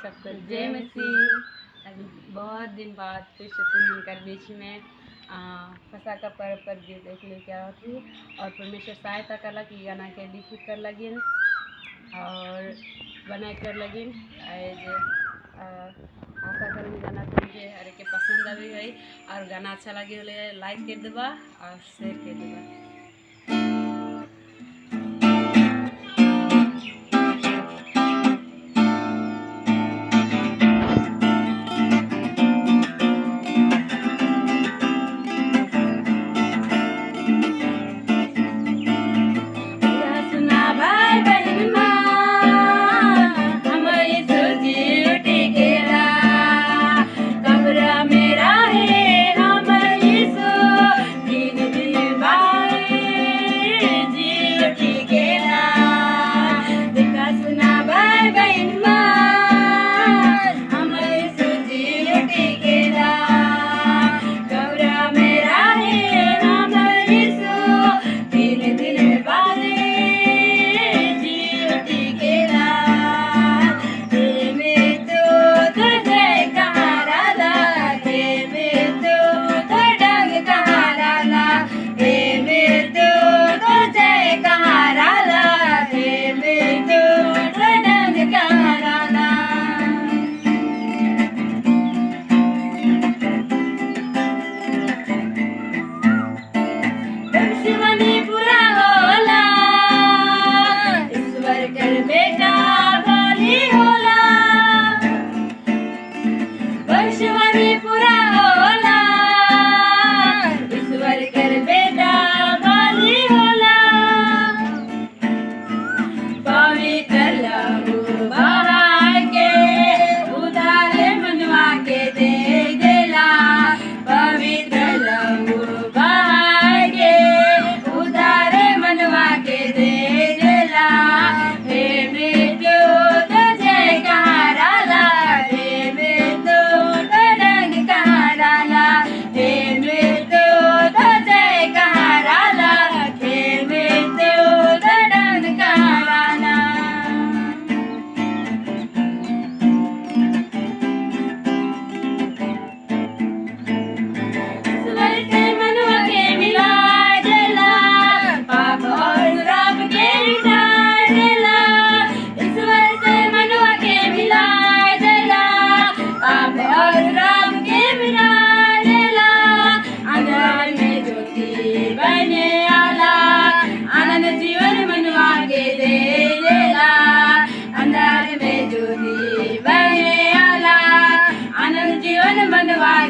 सबको जय मसीह। अभी बहुत दिन बाद फिर से तुम मिलकर बीच में फसा का पर्व पर गीत देख ले क्या थी और परमेश्वर सहायता करला कि गाना के लिखित कर लगिन और बनाए कर लगिन आशा करूँ गाना तुमके अरे के पसंद आवे गई और गाना अच्छा लगे बोले लाइक कर देबा और शेयर कर देबा।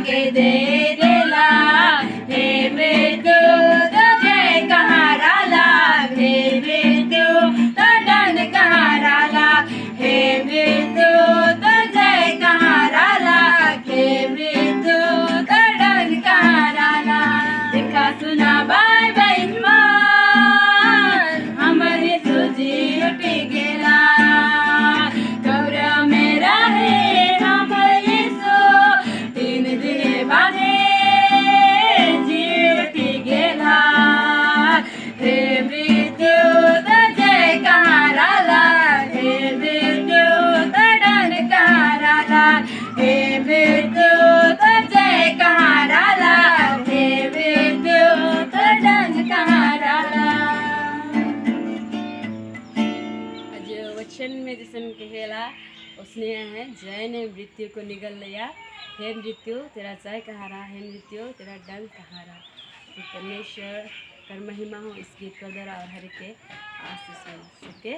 के दे देला हे मृत्यु तो जय कहाँ राला हे मृत्यु तो दंड कहाँ राला हे मृत्यु तो जय कहाँ राला हे मृत्यु तो दंड कहाँ राला देखा सुना बाय बाय हमारी सूजी उठी गेला गौरव मेरा है वचन में जिसन कहेला उसने है जय ने मृत्यु को निगल लिया हे मृत्यु तेरा जय कहाँ रहा हे मृत्यु तेरा डंक कहाँ रहा। तो परमेश्वर कर महिमा हो इस गीत को द्वारा और हर के आशीष हो सके।